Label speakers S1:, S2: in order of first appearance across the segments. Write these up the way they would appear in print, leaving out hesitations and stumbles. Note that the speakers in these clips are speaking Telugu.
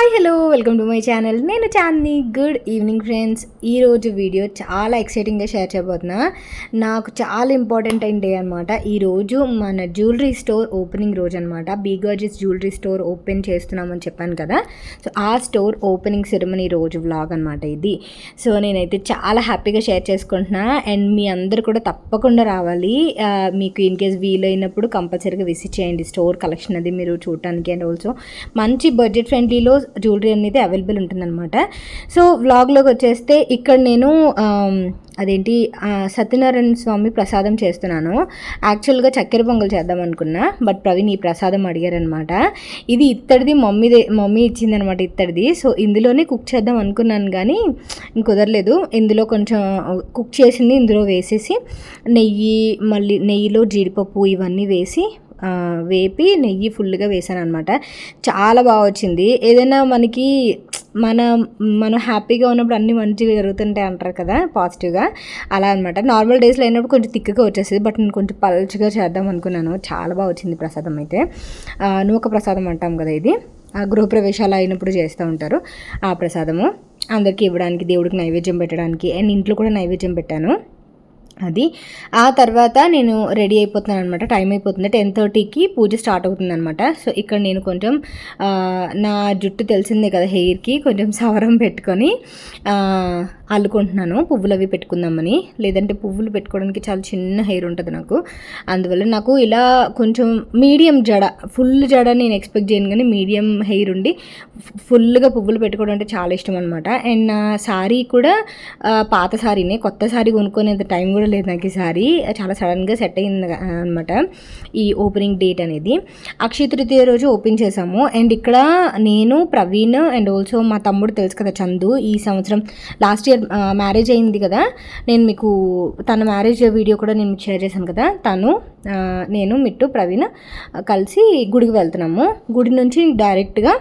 S1: Hi hello welcome to my channel. నేను చాందిని. Good evening friends. ఈరోజు వీడియో చాలా ఎక్సైటింగ్గా షేర్ చేయబోతున్నా. నాకు చాలా ఇంపార్టెంట్ అయిన డే అనమాట. ఈరోజు మన జ్యువెలరీ స్టోర్ ఓపెనింగ్ రోజు అనమాట. Be gorgeous jewellery store open చేస్తున్నామని చెప్పాను కదా. సో ఆ స్టోర్ ఓపెనింగ్ సెరమనీ రోజు వ్లాగ్ అనమాట ఇది. సో నేనైతే చాలా హ్యాపీగా షేర్ చేసుకుంటున్నా. అండ్ మీ అందరు కూడా తప్పకుండా రావాలి. మీకు ఇన్ కేస్ వీలైనప్పుడు కంపల్సరీగా విజిట్ చేయండి స్టోర్ కలెక్షన్ అది మీరు చూడటానికి. అండ్ ఆల్సో మంచి బడ్జెట్ ఫ్రెండ్లీలో జ్యువెలరీ అనేది అవైలబుల్ ఉంటుందన్నమాట. సో వ్లాగ్లోకి వచ్చేస్తే ఇక్కడ నేను సత్యనారాయణ స్వామి ప్రసాదం చేస్తున్నాను. యాక్చువల్గా చక్కెర పొంగల్ చేద్దాం అనుకున్నా, బట్ ప్రవీణ్ ఈ ప్రసాదం అడిగారనమాట. ఇది ఇత్తడిది, మమ్మీ ఇచ్చిందనమాట ఇత్తడిది. సో ఇందులోనే కుక్ చేద్దాం అనుకున్నాను కానీ కుదరలేదు. ఇందులో కొంచెం కుక్ చేసింది ఇందులో వేసేసి నెయ్యిలో జీడిపప్పు ఇవన్నీ వేసి వేపి నెయ్యి ఫుల్గా వేసాను అనమాట. చాలా బాగా వచ్చింది. ఏదైనా మనం హ్యాపీగా ఉన్నప్పుడు అన్నీ మంచిగా జరుగుతుంటాయి అంటారు కదా, పాజిటివ్గా. అలా అనమాట. నార్మల్ డేస్లో అయినప్పుడు కొంచెం తిక్కగా వచ్చేస్తుంది, బట్ నేను కొంచెం పల్చగా చేద్దాం అనుకున్నాను. చాలా బాగా వచ్చింది ప్రసాదం అయితే. నూక ప్రసాదం అంటాం కదా, ఇది గృహప్రవేశాలు అయినప్పుడు చేస్తూ ఉంటారు. ఆ ప్రసాదము అందరికీ ఇవ్వడానికి, దేవుడికి నైవేద్యం పెట్టడానికి, అండ్ ఇంట్లో కూడా నైవేద్యం పెట్టాను. అది ఆ తర్వాత నేను రెడీ అయిపోతున్నాను అనమాట. టైం అయిపోతుంది, 10:30కి పూజ స్టార్ట్ అవుతుంది అనమాట. సో ఇక్కడ నేను కొంచెం నా జుట్టు తెలిసిందే కదా, హెయిర్కి కొంచెం సవరం పెట్టుకొని అల్లుకుంటున్నాను, పువ్వులు అవి పెట్టుకుందామని. లేదంటే పువ్వులు పెట్టుకోవడానికి చాలా చిన్న హెయిర్ ఉంటుంది నాకు. అందువల్ల నాకు ఇలా కొంచెం మీడియం జడ, ఫుల్ జడ నేను ఎక్స్పెక్ట్ చేయను, కానీ మీడియం హెయిర్ ఉండి ఫుల్గా పువ్వులు పెట్టుకోవడం అంటే చాలా ఇష్టం అనమాట. అండ్ నా శారీ కూడా పాత శారీనే, కొత్త శారీ కొనుక్కునేంత టైం కూడా లేదు నాకు. ఈ శారీ చాలా సడన్గా సెట్ అయింది అనమాట ఈ ఓపెనింగ్ డేట్ అనేది. అక్షయ తృతీయ రోజు ఓపెన్ చేసాము. అండ్ ఇక్కడ నేను, ప్రవీణ్ అండ్ ఆల్సో మా తమ్ముడు తెలుసు కదా చందు, ఈ సంవత్సరం లాస్ట్ ఇయర్ మ్యారేజ్ అయింది కదా. నేను మీకు తన మ్యారేజ్ వీడియో కూడా నేను షేర్ చేశాను కదా. నేను మిట్టు ప్రవీణ్ కలిసి గుడికి వెళ్తున్నాము. గుడి నుంచి డైరెక్ట్గా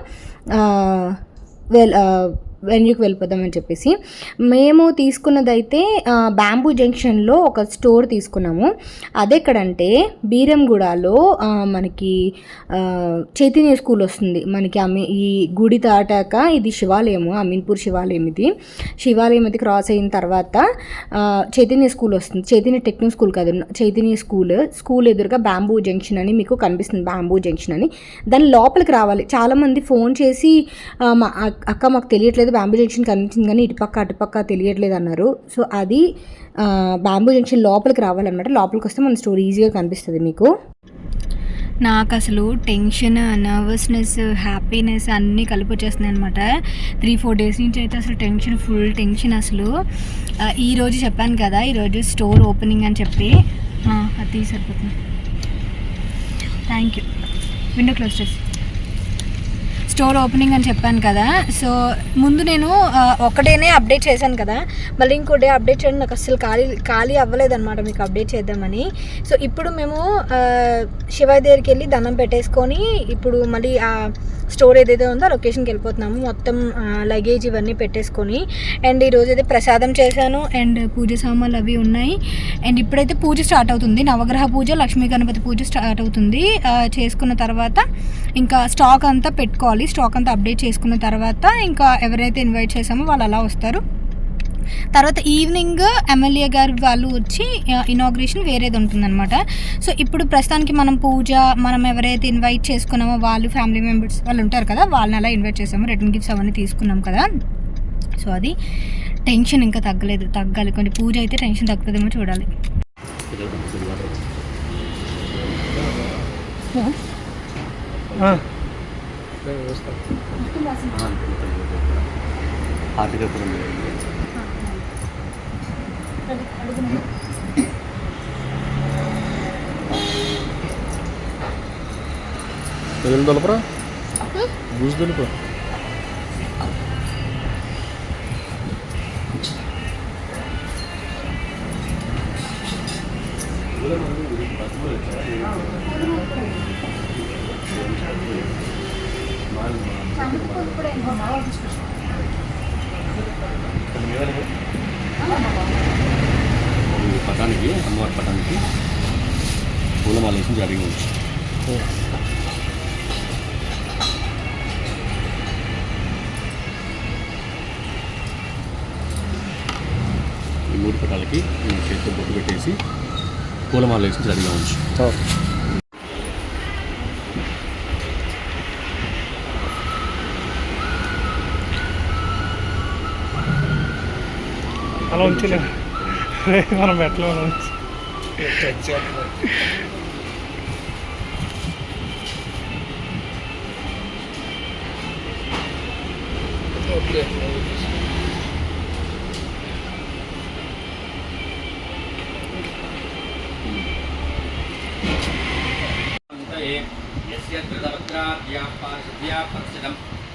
S1: వెన్యూకి వెళ్ళిపోదామని చెప్పేసి మేము తీసుకున్నదైతే బ్యాంబూ జంక్షన్లో ఒక స్టోర్ తీసుకున్నాము. అదెక్కడంటే బీరంగూడలో మనకి చైతన్య స్కూల్ వస్తుంది మనకి. ఈ గుడి దాటాక ఇది శివాలయము, అమీన్పూర్ శివాలయం. ఇది శివాలయం అయితే క్రాస్ అయిన తర్వాత చైతన్య స్కూల్ వస్తుంది. చైతన్య టెక్నిక్ స్కూల్ కాదు, చైతన్య స్కూల్ ఎదురుగా బ్యాంబూ జంక్షన్ అని మీకు కనిపిస్తుంది, బ్యాంబూ జంక్షన్ అని. దాని లోపలికి రావాలి. చాలామంది ఫోన్ చేసి అక్క మాకు తెలియట్లేదు, బ్యాంబూ జంక్షన్ కనిపించింది కానీ అటుపక్క తెలియట్లేదు అన్నారు. సో అది బ్యాంబూ జంక్షన్ లోపలికి రావాలన్నమాట. లోపలికి వస్తే మన స్టోరీ ఈజీగా కనిపిస్తుంది మీకు. నాకు అసలు టెన్షన్, నర్వస్నెస్, హ్యాపీనెస్ అన్నీ కలిపి వచ్చేస్తున్నాయి అనమాట. 3-4 డేస్ నుంచి అయితే అసలు ఫుల్ టెన్షన్ అసలు. ఈరోజు చెప్పాను కదా, ఈరోజు స్టోర్ ఓపెనింగ్ అని చెప్పి. అది సరిపోతుంది, థ్యాంక్ యూ. విండో క్లోజ్ చేసి స్టోర్ ఓపెనింగ్ అని చెప్పాను కదా. సో ముందు నేను ఒకటేనే అప్డేట్ చేశాను కదా, మళ్ళీ ఇంకో డే అప్డేట్ చేయడం నాకు అసలు ఖాళీ అవ్వలేదన్నమాట మీకు అప్డేట్ చేద్దామని. సో ఇప్పుడు మేము శివాయి దగ్గరికి వెళ్ళి దండం పెట్టేసుకొని ఇప్పుడు మళ్ళీ ఆ స్టోర్ ఏదైతే ఉందో ఆ లొకేషన్కి వెళ్ళిపోతున్నాము. మొత్తం లగేజ్ ఇవన్నీ పెట్టేసుకొని. అండ్ ఈరోజు అయితే ప్రసాదం చేశాను, అండ్ పూజ సామాన్లు అవి ఉన్నాయి. అండ్ ఇప్పుడైతే పూజ స్టార్ట్ అవుతుంది, నవగ్రహ పూజ, లక్ష్మీ గణపతి పూజ స్టార్ట్ అవుతుంది. చేసుకున్న తర్వాత ఇంకా స్టాక్ అంతా పెట్టుకోవాలి. స్టాక్ అంతా అప్డేట్ చేసుకున్న తర్వాత ఇంకా ఎవరైతే ఇన్వైట్ చేసామో వాళ్ళు అలా వస్తారు. తర్వాత ఈవినింగ్ ఎమ్మెల్యే గారు వాళ్ళు వచ్చి ఇనాగ్రేషన్ వేరేది ఉంటుందన్నమాట. సో ఇప్పుడు ప్రస్తుతానికి మనం ఎవరైతే ఇన్వైట్ చేసుకున్నామో వాళ్ళు ఫ్యామిలీ మెంబర్స్ వాళ్ళు ఉంటారు కదా, వాళ్ళని అలా ఇన్వైట్ చేసాము. రిటర్న్ గిఫ్ట్స్ అవన్నీ తీసుకున్నాం కదా. సో అది టెన్షన్ ఇంకా తగ్గాలి. కొంచెం పూజ అయితే టెన్షన్ తగ్గుతుందేమో చూడాలి.
S2: దొలపరా బూజు దొలపరా పటానికి, అమ్మవారి పటానికి పూలమాల వేసి జరిగి దేవుడి పటాలకి చేతితో బొట్టు పెట్టేసి పూలమాల వేసి రెడీగా ఉంచు.
S3: అలా ఉంచలే మనం ఎట్లా ఉంచి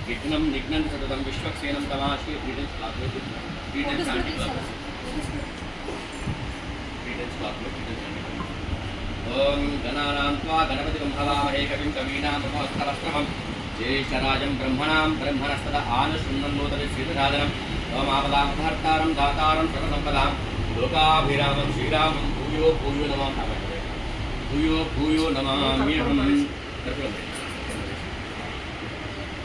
S2: విఘ్నం నిఘ్నం సతతం విశ్వక్సేనం తమాశ్రీ ఓం గణానాం త్వా గణపతిం హవామహే కవిం కవీనాముపమస్తవస్త్రవం జ్యేష్ఠరాజం బ్రహ్మణాం బ్రహ్మణస్పద ఆనుశృణ్వన్నోతరి శ్రీరాజనం ఓమాపదామహర్తారం దాతారం సర్వసంపదాం లోకాభిరామం శ్రీరామం భూయో భూయో నమామి భూయో భూయో నమామ్యహం.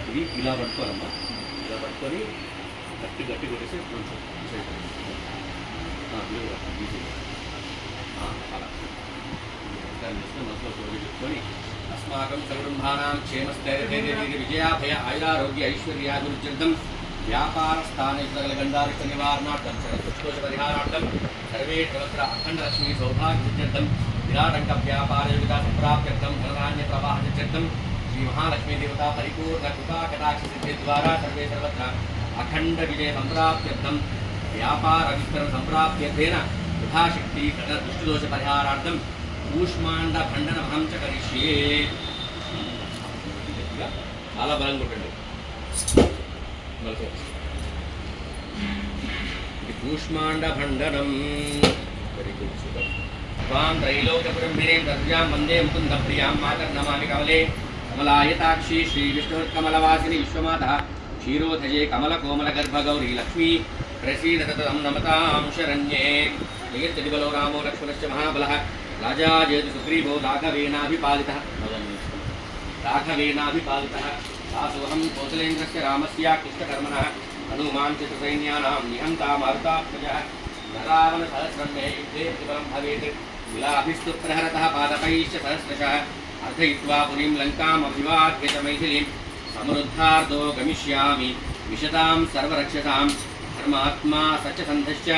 S2: ఇది ఇలా పట్టుకోవాలమ్మా. ఇలా పట్టుకొని గట్టి గట్టి కొట్టేసి కొంచెం అలా మనసులో చెప్పుకొని అస్మాకం సకుటుంబానాం క్షేమస్థైర్య విజయాభయ ఆయురారోగ్య ఐశ్వర్యాభివృద్ధ్యర్థం వ్యాపార స్థానికగండారిక నివారణార్థం దుష్దోష పరిహారార్థం సర్వే సర్వత్ర అఖండ లక్ష్మీ సౌభాగ్యర్థం విరాటంక వ్యాపార యోగితా సంప్రాప్త్యర్థం ధనధాన్య ప్రవాహత్యర్థం శ్రీ మహాలక్ష్మీ దేవత పరిపూర్ణ కృపా కటాక్ష సిద్ధి ద్వారా సర్వే సర్వత్ర అఖండ విజయ సంప్రాప్త్యర్థం వ్యాపార విస్తరణ సంప్రాప్త్యర్థేన యథాశక్తి సకల దుష్దోష పరిహారార్థం కూష్మాండ ఖండనమహం చ కరిష్యే. చాలా బలంగా ఉంటుంది. ఇది కూష్మాండ ఖండనం. Very good, super. త్వాం త్రైలోక్యపురంభిరీం దర్యాం వందే ముకుంద ప్రియాం మాతర్నమామి కమలే కమలాయతాక్షి శ్రీ విష్ణుకమలవాసిని విశ్వమాత క్షీరోధజే కమల కోమల గర్భగౌరీ లక్ష్మీ ప్రసీదతం నమతాం శరణ్యే. జగచ్చదిబలో రామో లక్ష్మణశ్చ మహాబలః రాజా జయతి సుగ్రీవో రాఘవేనాభిపాలితః దాసోహం కౌసలేంద్రస్య రామస్య కృష్ణకర్మణः హనుమాన్ చతుర్సైన్యానాం నిహంతా మారుతాత్మజः నరావణ సహస్రం మే యుద్ధే ప్రతిఫలం భవేత్ విలాభిస్తు ప్రహరతः పాదపైశ్చ సహస్రశः అర్ధయిత్వా పురీం లంకాం అభివాద్య చ మైథిలీం సమృద్ధార్థో గమిష్యామి విశతాం సర్వరక్షసాం ధర్మాత్మా సత్యసంధశ్చ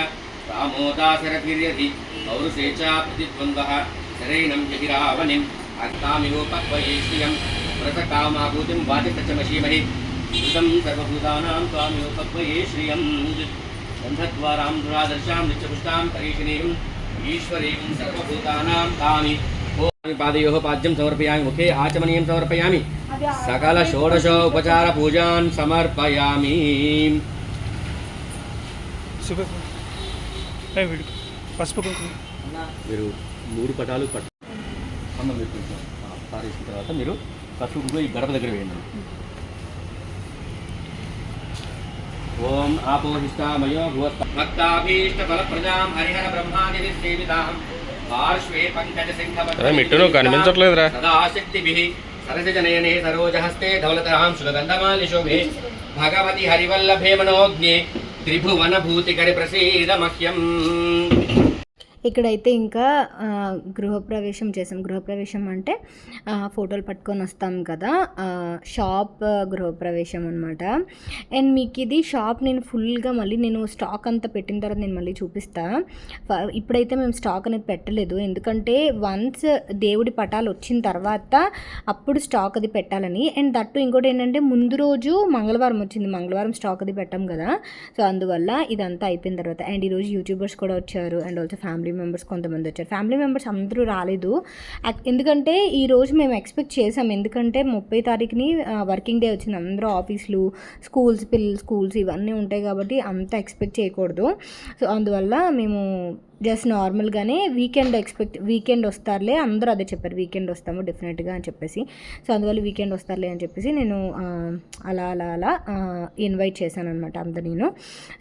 S2: రామోదాసరతిర్యధి పౌరుషే చ ప్రతిద్వంద్వః శరైణం జహిరావనిం అక్తామివోపక్వయే శ్రియం వ్రతకామాభూతిం వాతితచమశీమహి శ్రుతం సర్వభూతానాం త్వామివోపక్వయే శ్రియం గంధద్వారాం దురాదర్శాం నిత్యపుష్టాం కరీషిణీం ఈశ్వరీం సర్వభూతానాం తామి పాదయోః పాద్యం సమర్పయామి ముఖే ఆచమనీయం సమర్పయామి సకల షోడశ ఉపచార పూజాన్ సమర్పయామి.
S3: పసుపు కుంకుమ
S2: మీరు 3 పటాలు అన్నం మీరు కొంచెం పారేసిన తర్వాత మీరు పసుపు కుంకుమ ఈ గడప దగ్గర వేయండి. ఓం ఆపోహిష్టామయో భక్తాభీష్ట ఫలప్రదాం హరిహర బ్రహ్మాది సేవితాం పార్శ్వే పంకజ సింహ
S4: కనిపించట్లేదురా
S2: సదాశక్తిభిః సరసజనయనే సరోజహస్తే ధవలతరాం సుగంధమాలి శోభే భగవతి హరివల్లభే మనోజ్ఞే త్రిభువన భూతికరి ప్రసీద మహ్యం.
S1: ఇక్కడైతే ఇంకా గృహప్రవేశం చేసాం. గృహప్రవేశం అంటే ఫోటోలు పట్టుకొని వస్తాం కదా, షాప్ గృహప్రవేశం అనమాట. అండ్ మీకు ఇది షాప్ నేను ఫుల్గా మళ్ళీ నేను స్టాక్ అంతా పెట్టిన తర్వాత నేను మళ్ళీ చూపిస్తా. ఇప్పుడైతే మేము స్టాక్ అనేది పెట్టలేదు, ఎందుకంటే వన్స్ దేవుడి పటాలు వచ్చిన తర్వాత అప్పుడు స్టాక్ అది పెట్టాలని. అండ్ దట్టు ఇంకోటి ఏంటంటే ముందు రోజు మంగళవారం వచ్చింది, మంగళవారం స్టాక్ అది పెట్టాం కదా, సో అందువల్ల ఇదంతా అయిపోయిన తర్వాత. అండ్ ఈరోజు యూట్యూబర్స్ కూడా వచ్చారు అండ్ ఆల్సో ఫ్యామిలీ మెంబర్స్ కొంతమంది వచ్చారు. ఫ్యామిలీ మెంబర్స్ అందరూ రాలేదు, ఎందుకంటే ఈరోజు మేము ఎక్స్పెక్ట్ చేసాం, ఎందుకంటే 30 తారీఖుని వర్కింగ్ డే వచ్చింది, అందరూ ఆఫీసులు పిల్లలు స్కూల్స్ ఇవన్నీ ఉంటాయి కాబట్టి అంత ఎక్స్పెక్ట్ చేయకూడదు. సో అందువల్ల మేము జస్ట్ నార్మల్గానే వీకెండ్ వస్తారులే, అందరూ అదే చెప్పారు, వీకెండ్ వస్తాము డెఫినెట్గా అని చెప్పేసి. సో అందువల్ల వీకెండ్ వస్తారులే అని చెప్పేసి నేను అలా ఇన్వైట్ చేశాను అనమాట అందరు నేను.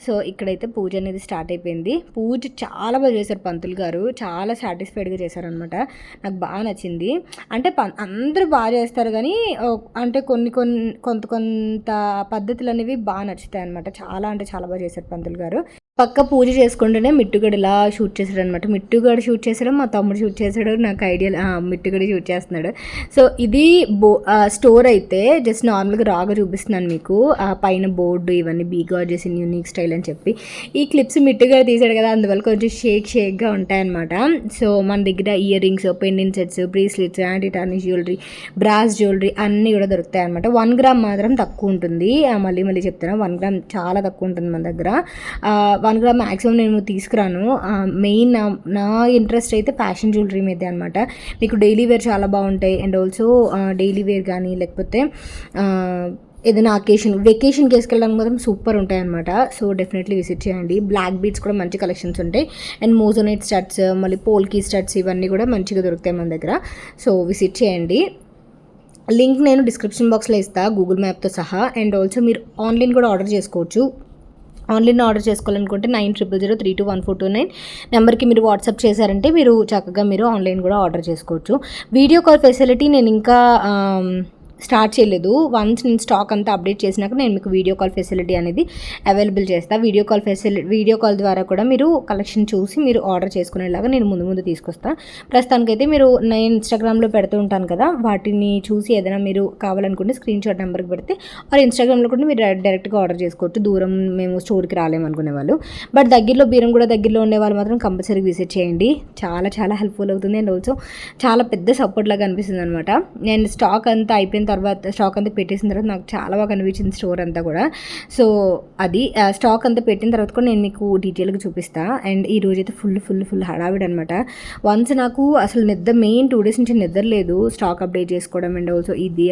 S1: సో ఇక్కడైతే పూజ అనేది స్టార్ట్ అయిపోయింది. పూజ చాలా బాగా చేశారు పంతులు గారు, చాలా సాటిస్ఫైడ్గా చేశారనమాట, నాకు బాగా నచ్చింది. అంటే అందరూ బాగా చేస్తారు కానీ అంటే కొంత పద్ధతులు అనేవి బాగా నచ్చుతాయి అనమాట. చాలా అంటే చాలా బాగా చేశారు పంతులు గారు. పక్క పూజ చేసుకుంటూనే మిట్టుగడు ఇలా షూట్ చేశాడు అనమాట. మిట్టుగడు షూట్ చేశాడు, మా తమ్ముడు షూట్ చేశాడు, నాకు ఐడియా మిట్టుగడు షూట్ చేస్తున్నాడు. సో ఇది స్టోర్ అయితే జస్ట్ నార్మల్గా రాగా చూపిస్తున్నాను మీకు. ఆ పైన బోర్డు ఇవన్నీ బీగార్జెస్ ఇన్ యూనిక్ స్టైల్ అని చెప్పి ఈ క్లిప్స్ మిట్టుగడు తీశాడు కదా, అందువల్ల కొంచెం షేక్గా ఉంటాయన్నమాట. సో మన దగ్గర ear rings, pendant sets, bracelets, anti tarnish jewellery, brass jewellery అన్నీ కూడా దొరుకుతాయి అనమాట. 1 గ్రామ్ మాత్రం తక్కువ ఉంటుంది. మళ్ళీ చెప్తాను, 1 గ్రామ్ చాలా తక్కువ ఉంటుంది మన దగ్గర. 1 గ్రామ్ మ్యాక్సిమం నేను తీసుకురాను. మెయిన్ నా ఇంట్రెస్ట్ అయితే ఫ్యాషన్ జ్యువెలరీ మీదే అనమాట. మీకు డైలీ వేర్ చాలా బాగుంటాయి. అండ్ ఆల్సో డైలీ వేర్ కానీ లేకపోతే ఏదైనా వెకేషన్కి వేసుకెళ్ళడానికి మాత్రం సూపర్ ఉంటాయి అనమాట. సో డెఫినెట్లీ విజిట్ చేయండి. బ్లాక్ బీడ్స్ కూడా మంచి కలెక్షన్స్ ఉంటాయి. అండ్ మోజోనైట్ స్టడ్స్, మళ్ళీ పోల్కీ స్టడ్స్ ఇవన్నీ కూడా మంచిగా దొరుకుతాయి మన దగ్గర. సో విజిట్ చేయండి. లింక్ నేను డిస్క్రిప్షన్ బాక్స్లో ఇస్తాను గూగుల్ మ్యాప్తో సహా. అండ్ ఆల్సో మీరు ఆన్లైన్ కూడా ఆర్డర్ చేసుకోవచ్చు. ఆన్లైన్ ఆర్డర్ చేసుకోవాలనుకుంటే 9000321429 నెంబర్కి మీరు వాట్సాప్ చేశారంటే మీరు చక్కగా మీరు ఆన్లైన్ కూడా ఆర్డర్ చేసుకోవచ్చు. వీడియో కాల్ ఫెసిలిటీ నేను ఇంకా స్టార్ట్ చేయలేదు. వన్స్ నేను స్టాక్ అంతా అప్డేట్ చేసినాక నేను మీకు వీడియో కాల్ ఫెసిలిటీ అనేది అవైలబుల్ చేస్తాను. వీడియో కాల్ ద్వారా కూడా మీరు కలెక్షన్ చూసి మీరు ఆర్డర్ చేసుకునేలాగా నేను ముందు తీసుకొస్తాను. ప్రస్తుతానికైతే మీరు నేను ఇన్స్టాగ్రామ్లో పెడుతూ ఉంటాను కదా, వాటిని చూసి ఏదైనా మీరు కావాలనుకుంటే స్క్రీన్ షాట్ నెంబర్కి పెడితే ఆర్ ఇన్స్టాగ్రామ్లో కూడా మీరు డైరెక్ట్గా ఆర్డర్ చేసుకోవచ్చు. దూరం మేము స్టోర్కి రాలేమనుకునే వాళ్ళు. బట్ దగ్గరలో బీరంగూడ దగ్గరలో ఉండే వాళ్ళు మాత్రం కంపల్సరీ విజిట్ చేయండి. చాలా హెల్ప్ఫుల్ అవుతుంది. అండ్ ఆల్సో చాలా పెద్ద సపోర్ట్ లాగా అనిపిస్తుంది అనమాట. నేను స్టాక్ అంతా అయిపోయిన తర్వాత స్టాక్ అంతా పెట్టేసిన తర్వాత నాకు చాలా బాగా అనిపించింది స్టోర్ అంతా కూడా. సో అది స్టాక్ అంతా పెట్టిన తర్వాత కూడా నేను మీకు డీటెయిల్గా చూపిస్తాను. అండ్ ఈ రోజు అయితే ఫుల్ హడావిడి అనమాట. వన్స్ నాకు అసలు మెయిన్ 2 days నుంచి నిద్ర లేదు. స్టాక్ అప్డేట్ చేసుకోవడం అండ్ ఆల్సో ఇది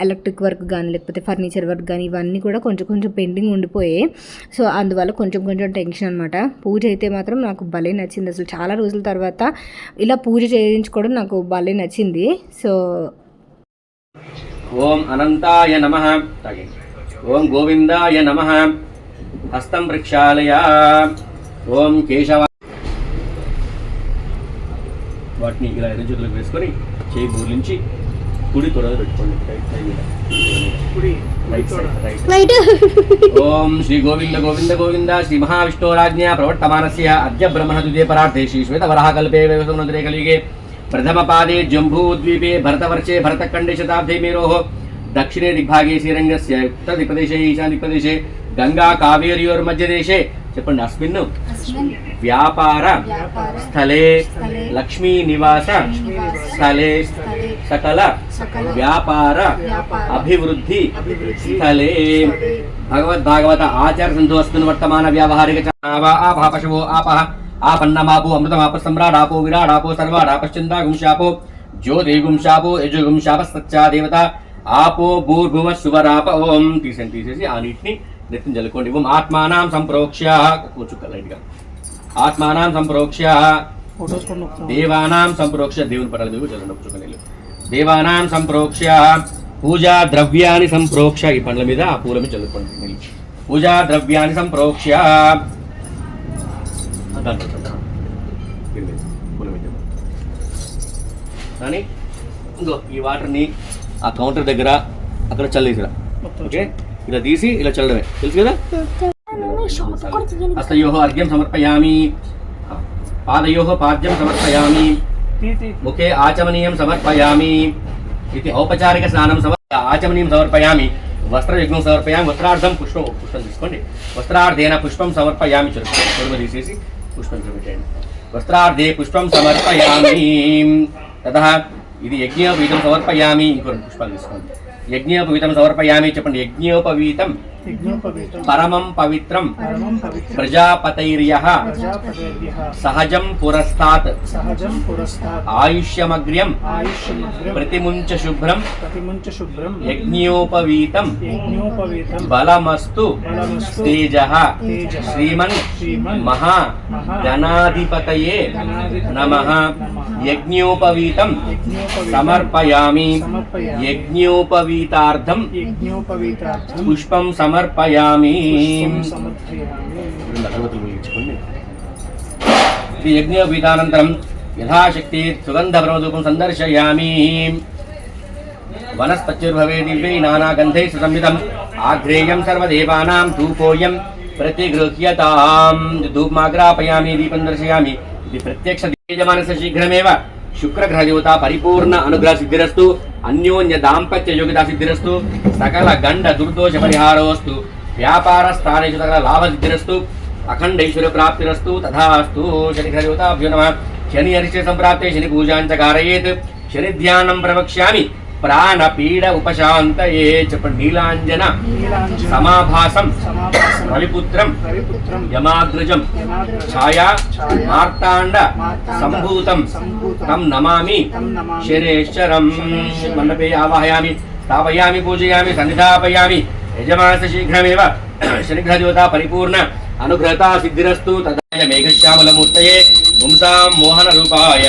S1: ఎలక్ట్రిక్ వర్క్ కానీ లేకపోతే ఫర్నిచర్ వర్క్ కానీ ఇవన్నీ కూడా కొంచెం పెండింగ్ ఉండిపోయాయి. సో అందువల్ల కొంచెం టెన్షన్ అనమాట. పూజ అయితే మాత్రం నాకు భలే నచ్చింది. అసలు చాలా రోజుల తర్వాత ఇలా పూజ చేయించుకోవడం నాకు భలే నచ్చింది. సో
S2: ఓం అనంతాయ నమః, ఓం గోవిందాయ నమః, హస్తం ప్రక్షాళయ, ఓం కేశవ. వాటిని ఇలా ఎడం చేతులకు వేసుకొని చేయి బోర్లించి కుడి తొడలు పెట్టుకోండి. ఓం శ్రీ గోవింద గోవింద గోవింద శ్రీ మహావిష్ణోరాజ్ఞా ప్రవర్తమానస్య అద్య బ్రహ్మణ ద్వితీయ పరార్థే శ్రీ శ్వేతవరాహ కల్పే వేసముద్రే కలియుగే प्रथम पादे जम्बूद्वीपे भरतवर्षे भरतखंडे शताब्दे मेरोः दक्षिणे दिग्भागे श्रीरंगस्य उत्तरदिक्प्रदेशे ईशान्यदिक्प्रदेशे गंगा कावेर्योर्मध्यदेशे చెప్పండి अस्मिन् व्यापार स्थले लक्ष्मी निवास स्थले सकल व्यापार अभिवृद्धि स्थले भगवद्भागवत आचार्य सिन्धु अस्मिन् वर्तमान व्यावहारिक आभा पशवो आपः आपन्नमापो अमृतमाप सम्राडापो विराडापो सर्वाडापश्चिन्ता गुंशापो ज्योतिर्गुंशापो यजुगुंशापस्तच्चा देवता आपो भूर्भुव सुवराप ओम తీసేసి ఆ నీటిని నెత్తిన జల్లుకోండి. ఓం ఆత్మానాం సంప్రోక్ష్య కూర్చుకలైట్గా ఆత్మానాం సంప్రోక్ష్య దేవానాం సంప్రోక్ష్య దేవుని పటాల మీద చల్లండి కూర్చుకనేలు. దేవానాం సంప్రోక్ష్య పూజా ద్రవ్యాన్ని సంప్రోక్ష్య ఈ పండ్ల మీద ఆ పూల మీద చల్లుకోండి. పూజా ద్రవ్యాన్ని సంప్రోక్ష్య కానీ ఇంకో ఈ వాటర్ని ఆ కౌంటర్ దగ్గర అక్కడ చల్లేసిరా. ఓకే, ఇలా తీసి ఇలా చల్లడమే, తెలుసు కదా. హస్తయోః అర్ఘ్యం సమర్పయామి, పాదయోః పాద్యం సమర్పయామి, ముఖే ఆచమనీయం సమర్పయామి. ఇది ఔపచారిక స్నానం ఆచమనీయం సమర్పయామి. వస్త్రయజ్ఞం సమర్పయామి. వస్త్రార్థం పుష్పం తీసుకోండి. వస్త్రార్థేన పుష్పం సమర్పయామి. చెరుకు తీసేసి పుష్పం పెట్టండి. వస్త్రార్థే పుష్పం సమర్పయామి. తతః ఇది యజ్ఞోపవీతం సమర్పయామి. ఇంకొక పుష్పాలు తీసుకోండి. యజ్ఞోపవీతం సమర్పయామి. చెప్పండి. యజ్ఞోపవీతం పరమం పవిత్రం ప్రజాపతైర్యః సహజం పురస్తాత్ ఆయుష్యమగ్ర్యం ప్రతిముంచ శుభ్రం యజ్ఞోపవీతం బలమస్తు తేజః శ్రీమన్ మహా గణాధిపతయే నమః. యజ్ఞోపవీతం సమర్పయామి. యజ్ఞోపవీతార్థం పుష్పం సమర్పయామి. యజ్ఞోపవీతానంతరం యథాశక్తి సుగంధప్రమధూపం సందర్శయామి. వనస్పత్యుర్భవే దివ్యై నానాగంధై సుసంయుతం ఆగ్రేయం సర్వదేవానాం ధూపోయం प्रतिगृह्यताम् धूपमाग्रापयामि दीपं दर्शयामि इति प्रत्यक्ष यजमानस्य शीघ्रमेव शुक्रग्रहदेवता परिपूर्ण अनुग्रह सिद्धिरस्तु अन्योन्य दाम्पत्य योगिता सिद्धिरस्तु सकल गंड दुर्दोष परिहारोस्तु व्यापार स्थानेषु सकल लाभ सिद्धिरस्तु अखंड ऐश्वर्य प्राप्तिरस्तु तथास्तु शनिग्रहदेवताभ्यो नमः शनि हरिश्च संप्राप्ते शनि पूजाञ्च कारयेत् शनि ध्यानं प्रवक्ष्यामि प्राणपीड उपशान्तये च नीलाञ्जन समाभासं रविपुत्रं यमाग्रजं छाया मार्ताण्ड सम्भूतं तं नमामि शनेश्वरं मण्डपे आवाहयामि स्थापयामि पूजयामि सन्निधापयामि यजमानस्य शीघ्रमेव शनिग्रहदेवता परिपूर्ण अनुग्रहता सिद्धिरस्तु तदाय मेघश्यामलमूर्तये पुंसां मोहनरूपाय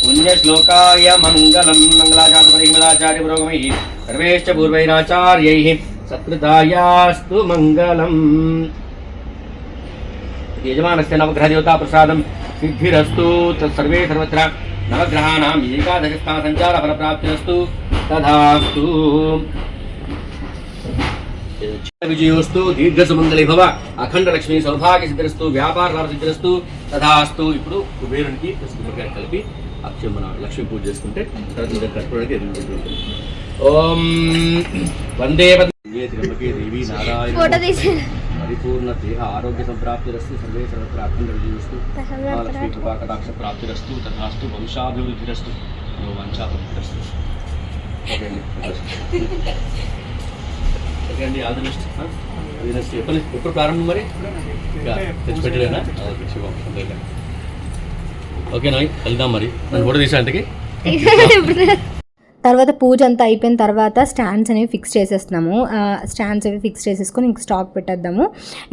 S2: पुण्यश्लोकाय मङ्गलं मङ्गलाचार्य पुरोगमैः सर्वैश्च पूर्वैराचार्यैः सत्कृतायास्तु मङ्गलम् यजमानस्य नवग्रहदेवता प्रसादं सिद्धिरस्तु तत्सर्वे सर्वत्र नवग्रहाणाम् एकादशस्थानसञ्चारफलप्राप्तिरस्तु तथास्तु विजयोस्तु दीर्घसुमंगली भव अखंड लक्ष्मी सौभाग्य सिद्धिरस्तु व्यापार लाभ सिद्धिरस्तु तथास्तु ఇప్పుడు కుబేరునికి కుబేరుగా కలిపి అక్షయ మన లక్ష్మీ పూజ చేసుకుంటే తర్వాత కర్పూరానికి ఎదుగుతుంది ఓం వందే వందే త్ర్యంబకే దేవి నారాయణ ఫోటో తీసి పరిపూర్ణ దేహ ఆరోగ్య సంప్రాప్తిరస్తు సర్వే సర్వత్ర అఖండ విజయోస్తు లక్ష్మీ కృపా కటాక్ష ప్రాప్తిరస్తు తథాస్తు వంశాభివృద్ధిరస్తు వంశాభివృద్ధిరస్తు ఓకే అండి ఆల్ ది బెస్ట్ ఎప్పుడు ప్రారంభం మరి తెచ్చిపెట్టలేనా ఓకే నాయ్ వెళ్దాం మరి నన్ను ఫోటో తీసాంతకి
S1: తర్వాత పూజ అంతా అయిపోయిన తర్వాత స్టాండ్స్ అనేవి ఫిక్స్ చేసేస్తున్నాము. స్టాండ్స్ అవి ఫిక్స్ చేసేసుకొని ఇంక స్టాక్ పెట్టేద్దాము,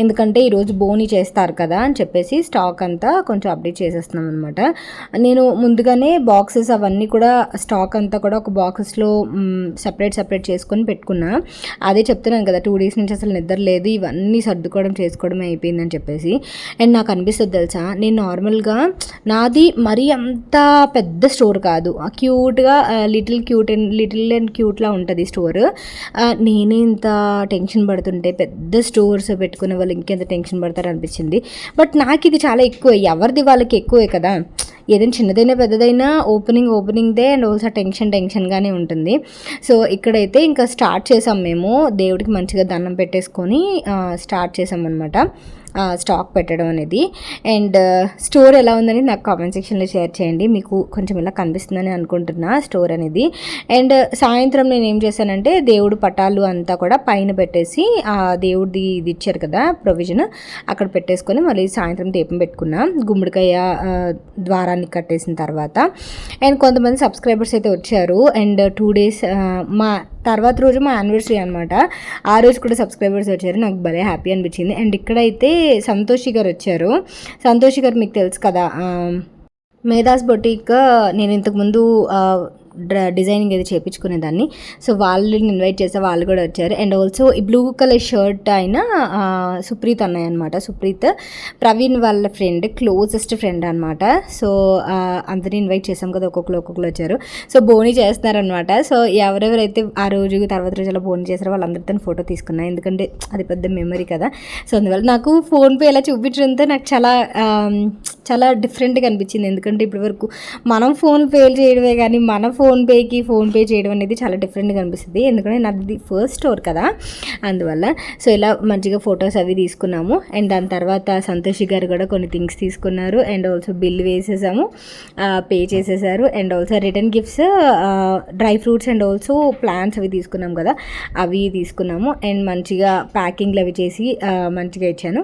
S1: ఎందుకంటే ఈరోజు బోని చేస్తారు కదా అని చెప్పేసి స్టాక్ అంతా కొంచెం అప్డేట్ చేసేస్తున్నాం అనమాట. నేను ముందుగానే బాక్సెస్ అవన్నీ కూడా స్టాక్ అంతా కూడా ఒక బాక్సెస్లో సపరేట్ చేసుకొని పెట్టుకున్నా. అదే చెప్తున్నాను కదా 2 days నుంచి అసలు నిద్ర లేదు, ఇవన్నీ సర్దుకోవడం చేసుకోవడం అయిపోయిందని చెప్పేసి. అండ్ నాకు అనిపిస్తుంది తెలుసా, నేను నార్మల్గా నాది మరీ అంత పెద్ద స్టోర్ కాదు, క్యూట్గా లిటిల్ అండ్ క్యూట్లా ఉంటుంది స్టోర్. నేనే ఇంత టెన్షన్ పడుతుంటే పెద్ద స్టోర్స్ పెట్టుకునే వాళ్ళు ఇంకెంత టెన్షన్ పడతారు అనిపించింది. బట్ నాకు ఇది చాలా ఎక్కువ, ఎవరిది వాళ్ళకి ఎక్కువే కదా, ఏదైనా చిన్నదైనా పెద్దదైనా ఓపెనింగ్దే అండ్ ఆల్సో టెన్షన్గానే ఉంటుంది. సో ఇక్కడైతే ఇంకా స్టార్ట్ చేసాం మేము, దేవుడికి మంచిగా దండం పెట్టేసుకొని స్టార్ట్ చేసాం అనమాట స్టాక్ పెట్టడం అనేది. అండ్ స్టోర్ ఎలా ఉందని నాకు కామెంట్ సెక్షన్లో షేర్ చేయండి, మీకు కొంచెం ఇలా కనిపిస్తుందని అనుకుంటున్నా స్టోర్ అనేది. అండ్ సాయంత్రం నేను ఏం చేశానంటే దేవుడు పటాలు అంతా కూడా పైన పెట్టేసి ఆ దేవుడిది ఇది ఇచ్చారు కదా ప్రొవిజన్, అక్కడ పెట్టేసుకొని మళ్ళీ సాయంత్రం దీపం పెట్టుకున్నా గుమ్మడికాయ ద్వారాన్ని కట్టేసిన తర్వాత. అండ్ కొంతమంది సబ్స్క్రైబర్స్ అయితే వచ్చారు. అండ్ 2 days మా తర్వాత రోజు మా యానివర్సరీ అనమాట, ఆ రోజు కూడా సబ్స్క్రైబర్స్ వచ్చారు, నాకు భలే హ్యాపీ అనిపించింది. అండ్ ఇక్కడైతే సంతోషి గారు వచ్చారు. సంతోషి గారు మీకు తెలుసు కదా, మేధాస్ బొటిక్ నేను ఇంతకుముందు డిజైనింగ్ అది చేయించుకునేదాన్ని. సో వాళ్ళని ఇన్వైట్ చేస్తే వాళ్ళు కూడా వచ్చారు. అండ్ ఆల్సో ఈ బ్లూ కలర్ షర్ట్ అయిన సుప్రీత్ అన్నయ్య అనమాట. సుప్రీత్ ప్రవీణ్ వాళ్ళ ఫ్రెండ్, క్లోజెస్ట్ ఫ్రెండ్ అనమాట. సో అందరినీ ఇన్వైట్ చేసాం కదా, ఒక్కొక్కరు వచ్చారు. సో బోని చేస్తున్నారనమాట. సో ఎవరెవరైతే ఆ రోజు తర్వాత రోజు అలా బోని చేస్తారో వాళ్ళందరితో ఫోటో తీసుకున్నాను, ఎందుకంటే అది పెద్ద మెమరీ కదా. సో అందువల్ల నాకు ఫోన్పే ఇలా చూపించడంతో నాకు చాలా డిఫరెంట్గా అనిపించింది. ఎందుకంటే ఇప్పటివరకు మనం ఫోన్పే చేయడమే కానీ మన ఫోన్పే చేయడం అనేది చాలా డిఫరెంట్గా అనిపిస్తుంది, ఎందుకంటే నాది ఫస్ట్ స్టోర్ కదా అందువల్ల. సో ఇలా మంచిగా ఫొటోస్ అవి తీసుకున్నాము. అండ్ దాని తర్వాత సంతోషి గారు కూడా కొన్ని థింగ్స్ తీసుకున్నారు. అండ్ ఆల్సో బిల్ వేసేసాము, పే చేసేసారు. And also return gifts dry fruits and also plants అవి తీసుకున్నాం కదా, అవి తీసుకున్నాము. అండ్ మంచిగా ప్యాకింగ్లు అవి చేసి మంచిగా ఇచ్చాను,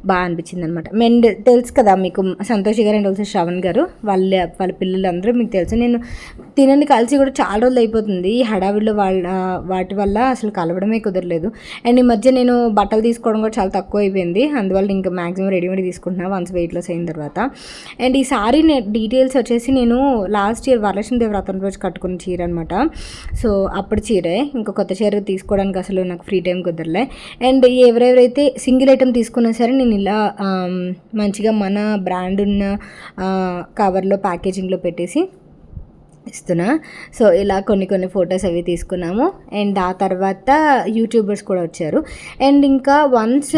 S1: బాగా అనిపించింది అనమాట. మేము తెలుసు కదా మీకు సంతోషి గారు అండ్ ఆల్సో శ్రవణ్ గారు, వాళ్ళ పిల్లలందరూ మీకు తెలుసు. నేను తినని కలిసి కూడా చాలా రోజులు అయిపోతుంది, ఈ హడావిడిలో వాటి వల్ల అసలు కలవడమే కుదరలేదు. అండ్ ఈ మధ్య నేను బట్టలు తీసుకోవడం కూడా చాలా తక్కువ అయిపోయింది, అందువల్ల ఇంకా మ్యాక్సిమం రెడీమేడ్ తీసుకుంటున్నా వన్స్ వెయిట్ లాస్ అయిన తర్వాత. అండ్ ఈ సారీ డీటెయిల్స్ వచ్చేసి నేను లాస్ట్ ఇయర్ వరలక్ష్మీదేవి వ్రతం రోజు కట్టుకున్న చీర అనమాట. సో అప్పుడు చీరే, ఇంకా కొత్త చీర తీసుకోవడానికి అసలు నాకు ఫ్రీ టైం కుదరలే. అండ్ ఎవరెవరైతే సింగిల్ ఐటెం తీసుకున్నా సరే నేను ఇలా మంచిగా మన బ్రాండ్ ఉన్న కవర్లో ప్యాకేజింగ్లో పెట్టేసి ఇస్తున్నా. సో ఇలా కొన్ని ఫొటోస్ అవి తీసుకున్నాము. అండ్ ఆ తర్వాత యూట్యూబర్స్ కూడా వచ్చారు. అండ్ ఇంకా వన్స్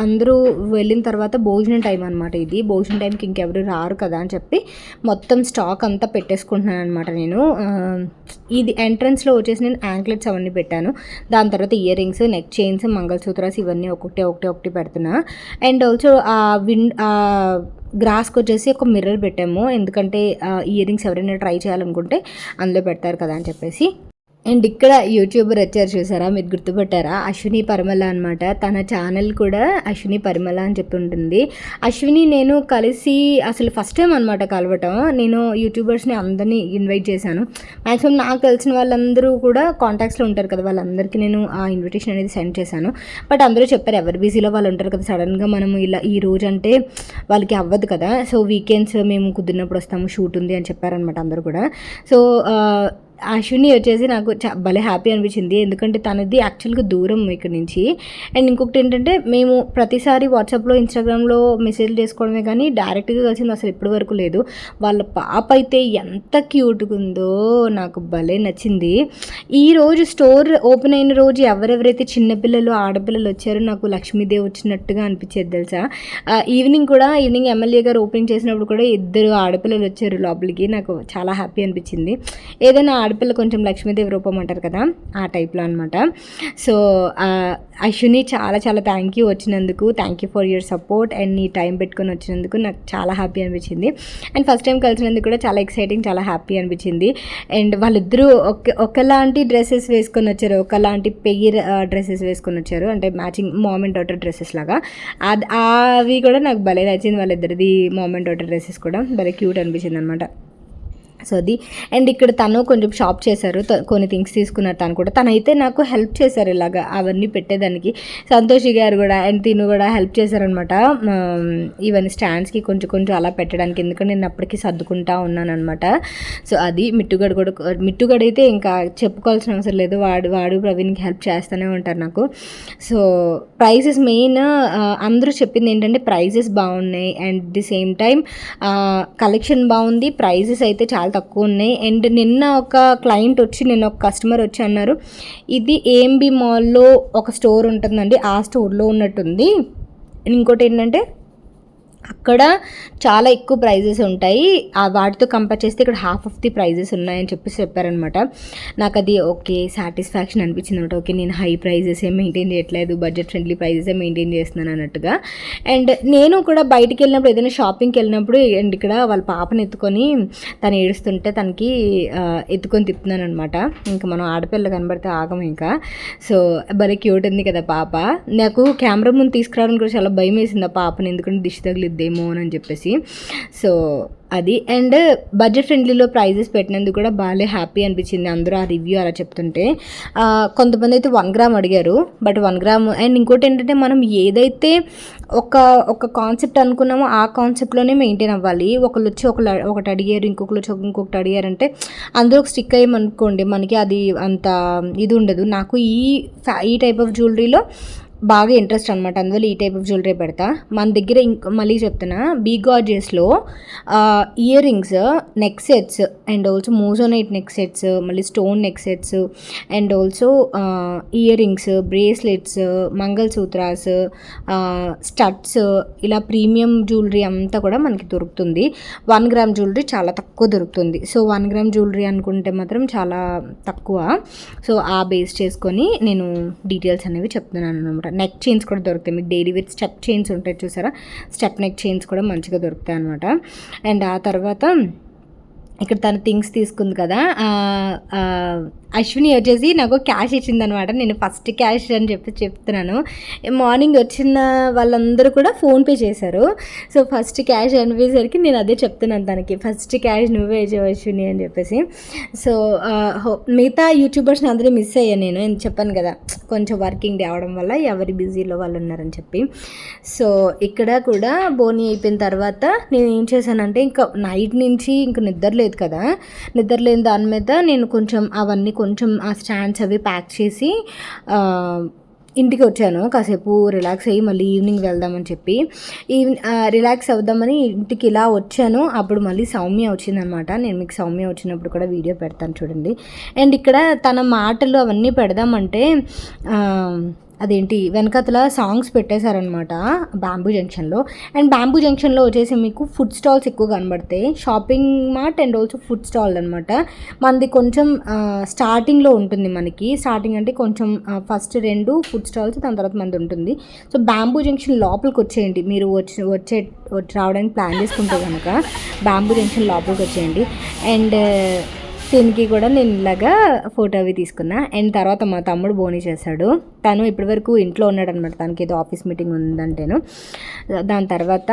S1: అందరూ వెళ్ళిన తర్వాత భోజనం టైం అనమాట. ఇది భోజనం టైంకి ఇంకెవరు రారు కదా అని చెప్పి మొత్తం స్టాక్ అంతా పెట్టేసుకుంటున్నాను అనమాట నేను. ఇది ఎంట్రన్స్లో వచ్చేసి నేను యాంక్లెట్స్ అవన్నీ పెట్టాను. దాని తర్వాత ఇయర్ రింగ్స్, నెక్ చైన్స్, మంగళసూత్రాస్ ఇవన్నీ ఒకటి పెడుతున్నా. అండ్ ఆల్సో గ్రాస్కి వచ్చేసి ఒక మిర్రర్ పెట్టాము, ఎందుకంటే ఇయర్ రింగ్స్ ఎవరైనా ట్రై చేయాలనుకుంటే అందులో పెడతారు కదా అని చెప్పేసి. అండ్ ఇక్కడ యూట్యూబర్ వచ్చారు చూసారా, మీరు గుర్తుపెట్టారా? అశ్విని పరిమళ అనమాట. తన ఛానల్ కూడా అశ్విని పరిమళ అని చెప్పి ఉంటుంది. అశ్విని నేను కలిసి అసలు ఫస్ట్ టైం అనమాట కలవటం. నేను యూట్యూబర్స్ని అందరినీ ఇన్వైట్ చేశాను. మ్యాక్సిమం నాకు తెలిసిన వాళ్ళందరూ కూడా కాంటాక్ట్స్లో ఉంటారు కదా, వాళ్ళందరికీ నేను ఆ ఇన్విటేషన్ అనేది సెండ్ చేశాను. బట్ అందరూ చెప్పారు ఎవరు బిజీలో వాళ్ళు ఉంటారు కదా, సడన్గా మనం ఇలా ఈ రోజు అంటే వాళ్ళకి అవ్వదు కదా, సో వీకెండ్స్ మేము కుదిరినప్పుడు వస్తాము, షూట్ ఉంది అని చెప్పారనమాట అందరూ కూడా. సో అశ్విని వచ్చేసి నాకు భలే హ్యాపీ అనిపించింది, ఎందుకంటే తనది యాక్చువల్గా దూరం ఇక్కడ నుంచి. అండ్ ఇంకొకటి ఏంటంటే మేము ప్రతిసారి వాట్సాప్లో, ఇన్స్టాగ్రామ్లో మెసేజ్లు చేసుకోవడమే కానీ డైరెక్ట్గా కలిసింది అసలు ఇప్పటి వరకు లేదు. వాళ్ళ పాప అయితే ఎంత క్యూట్గా ఉందో, నాకు భలే నచ్చింది. ఈరోజు స్టోర్ ఓపెన్ అయిన రోజు ఎవరెవరైతే చిన్నపిల్లలు, ఆడపిల్లలు వచ్చారో నాకు లక్ష్మీదేవి వచ్చినట్టుగా అనిపించేది తెలుసా. ఈవినింగ్ ఎమ్మెల్యే గారు ఓపెనింగ్ చేసినప్పుడు కూడా 2 ఆడపిల్లలు వచ్చారు లోపలికి. నాకు చాలా హ్యాపీ అనిపించింది. ఏదైనా ఆడపిల్ల కొంచెం లక్ష్మీదేవి రూపం అంటారు కదా, ఆ టైప్లో అనమాట. సో అశ్విని చాలా థ్యాంక్ యూ వచ్చినందుకు, thank you for your support and నీ టైం పెట్టుకొని వచ్చినందుకు నాకు చాలా హ్యాపీ అనిపించింది. అండ్ ఫస్ట్ టైం కలిసినందుకు కూడా చాలా ఎక్సైటింగ్, చాలా హ్యాపీ అనిపించింది. అండ్ వాళ్ళిద్దరూ ఒకలాంటి డ్రెస్సెస్ వేసుకొని వచ్చారు, ఒకలాంటి పెయిర్ డ్రెస్సెస్ వేసుకొని వచ్చారు, అంటే matching mom and daughter dresses లాగా. అవి కూడా నాకు భలే నచ్చింది, వాళ్ళిద్దరిది మామ్ అండ్ డాటర్ డ్రెస్సెస్ కూడా భలే క్యూట్ అనిపించింది అనమాట. సో అది. అండ్ ఇక్కడ తను కొంచెం షాప్ చేశారు, కొన్ని థింగ్స్ తీసుకున్నారు తను కూడా. తనైతే నాకు హెల్ప్ చేశారు ఇలాగా అవన్నీ పెట్టేదానికి. సంతోషి గారు కూడా అండ్ తిను కూడా హెల్ప్ చేశారనమాట, ఇవన్నీ స్టాండ్స్కి కొంచెం అలా పెట్టడానికి, ఎందుకంటే నేను అప్పటికి సర్దుకుంటా ఉన్నాను అనమాట. సో అది. మిట్టుగడ అయితే ఇంకా చెప్పుకోవాల్సిన అవసరం లేదు, వాడు ప్రవీణ్కి హెల్ప్ చేస్తూనే ఉంటారు నాకు. సో ప్రైజెస్ మెయిన్ అందరూ చెప్పింది ఏంటంటే ప్రైజెస్ బాగున్నాయి, and the same time collection బాగుంది, ప్రైజెస్ అయితే చాలా తక్కువ ఉన్నాయి. అండ్ నిన్న ఒక కస్టమర్ వచ్చి అన్నారు, ఇది ఏఎంబి మాల్లో ఒక స్టోర్ ఉంటుందండి, ఆ స్టోర్లో ఉన్నట్టుంది. ఇంకోటి ఏంటంటే అక్కడ చాలా ఎక్కువ ప్రైజెస్ ఉంటాయి, వాటితో కంపేర్ చేస్తే ఇక్కడ హాఫ్ ఆఫ్ ది ప్రైజెస్ ఉన్నాయని చెప్పారనమాట. నాకు అది ఓకే సాటిస్ఫాక్షన్ అనిపించింది అనమాట. ఓకే, నేను హై ప్రైజెస్ మెయింటైన్ చేయట్లేదు, బడ్జెట్ ఫ్రెండ్లీ ప్రైజెస్ మెయింటైన్ చేస్తున్నాను అన్నట్టుగా. అండ్ నేను కూడా బయటికి వెళ్ళినప్పుడు, ఏదైనా షాపింగ్కి వెళ్ళినప్పుడు, అండ్ ఇక్కడ వాళ్ళ పాపను ఎత్తుకొని తను ఏడుస్తుంటే తనకి ఎత్తుకొని తిప్పుతున్నాను అనమాట. ఇంకా మనం ఆడపిల్ల కనబడితే ఆగం ఇంకా. సో భలే క్యూట్ ఉంది కదా పాప. నాకు కెమెరా ముందు తీసుకురావడానికి కూడా చాలా భయం వేసింది ఆ పాపని, ఎందుకంటే దిష్టి తగిలిద్దేమో అని చెప్పేసి. సో అది. అండ్ బడ్జెట్ ఫ్రెండ్లీలో ప్రైజెస్ పెట్టినందుకు కూడా బాగా హ్యాపీ అనిపించింది, అందరూ ఆ రివ్యూ అలా చెప్తుంటే. కొంతమంది అయితే 1 గ్రామ్ అడిగారు, బట్ 1 గ్రామ్. అండ్ ఇంకోటి ఏంటంటే మనం ఏదైతే ఒక కాన్సెప్ట్ అనుకున్నామో ఆ కాన్సెప్ట్లోనే మెయింటైన్ అవ్వాలి. ఒకళ్ళు వచ్చి ఒకటి అడిగారు, ఇంకొకరు వచ్చి ఇంకొకటి అడిగారంటే అందులో ఒక స్టిక్ అయ్యామనుకోండి, మనకి అది అంత ఇది ఉండదు. నాకు ఈ టైప్ ఆఫ్ జ్యువెలరీలో బాగా ఇంట్రెస్ట్ అనమాట, అందువల్ల ఈ టైప్ ఆఫ్ జ్యువెలరీ పెడతా. మన దగ్గర మళ్ళీ చెప్తున్నా, బీ గార్జియస్లో ear rings, neck sets, and also moissanite neck sets, మళ్ళీ stone neck sets, and also ear rings, bracelets, mangalsutras, studs, ఇలా ప్రీమియం జ్యువెలరీ అంతా కూడా మనకి దొరుకుతుంది. 1 గ్రామ్ జ్యువెలరీ చాలా తక్కువ దొరుకుతుంది. సో 1 గ్రామ్ జ్యువెలరీ అనుకుంటే మాత్రం చాలా తక్కువ. సో ఆ బేస్ చేసుకొని నేను డీటెయిల్స్ అనేవి చెప్తున్నాను అనమాట. నెక్ చైన్స్ కూడా దొరుకుతాయి మీకు, డైలీ వేర్ స్టెప్ చైన్స్ ఉంటాయి చూసారా, స్టెప్ నెక్ చైన్స్ కూడా మంచిగా దొరుకుతాయి అనమాట. అండ్ ఆ తర్వాత ఇక్కడ తన థింగ్స్ తీసుకుంది కదా, అశ్విని వచ్చేసి నాకు క్యాష్ ఇచ్చిందనమాట. నేను ఫస్ట్ క్యాష్ అని చెప్తున్నాను. మార్నింగ్ వచ్చిన వాళ్ళందరూ కూడా ఫోన్పే చేశారు. సో ఫస్ట్ క్యాష్ అనిపించేసరికి నేను అదే చెప్తున్నాను తనకి, ఫస్ట్ క్యాష్ నువ్వే ఇచ్చావు అశ్విని అని చెప్పేసి. సో మిగతా యూట్యూబర్స్ని అందరూ మిస్ అయ్యాను నేను చెప్పాను కదా, కొంచెం వర్కింగ్ డే అవడం వల్ల ఎవరి బిజీలో వాళ్ళు ఉన్నారని చెప్పి. సో ఇక్కడ కూడా బోని అయిపోయిన తర్వాత నేను ఏం చేశానంటే, ఇంకా నైట్ నుంచి ఇంకా నిద్రలేదు కదా, నిద్రలేని దాని మీద నేను కొంచెం ఆ స్టాండ్స్ అవి ప్యాక్ చేసి ఇంటికి వచ్చాను, కాసేపు రిలాక్స్ అయ్యి మళ్ళీ ఈవినింగ్ వెళ్దామని చెప్పి రిలాక్స్ అవుదామని ఇంటికి ఇలా వచ్చాను. అప్పుడు మళ్ళీ సౌమ్య వచ్చిందనమాట. నేను మీకు సౌమ్య వచ్చినప్పుడు కూడా వీడియో పెడతాను చూడండి. అండ్ ఇక్కడ తన మాటలు అవన్నీ పెడదామంటే అదేంటి వెనకతల సాంగ్స్ పెట్టేశారనమాట బ్యాంబూ జంక్షన్లో. అండ్ బ్యాంబూ జంక్షన్లో వచ్చేసి మీకు ఫుడ్ స్టాల్స్ ఎక్కువ కనబడతాయి, shopping mart and also food stall అనమాట. మనది కొంచెం స్టార్టింగ్లో ఉంటుంది, మనకి స్టార్టింగ్ అంటే కొంచెం ఫస్ట్ 2 ఫుడ్ స్టాల్స్, దాని తర్వాత మనది ఉంటుంది. సో బ్యాంబూ జంక్షన్ లోపలికి వచ్చేయండి, మీరు వచ్చి రావడానికి ప్లాన్ చేసుకుంటే కనుక బ్యాంబూ జంక్షన్ లోపలికి వచ్చేయండి. అండ్ దీనికి కూడా నేను ఇలాగా ఫోటో అవి తీసుకున్నా. అండ్ తర్వాత మా తమ్ముడు బోని చేశాడు. తను ఇప్పటివరకు ఇంట్లో ఉన్నాడు అనమాట, తనకి ఏదో ఆఫీస్ మీటింగ్ ఉందంటేను. దాని తర్వాత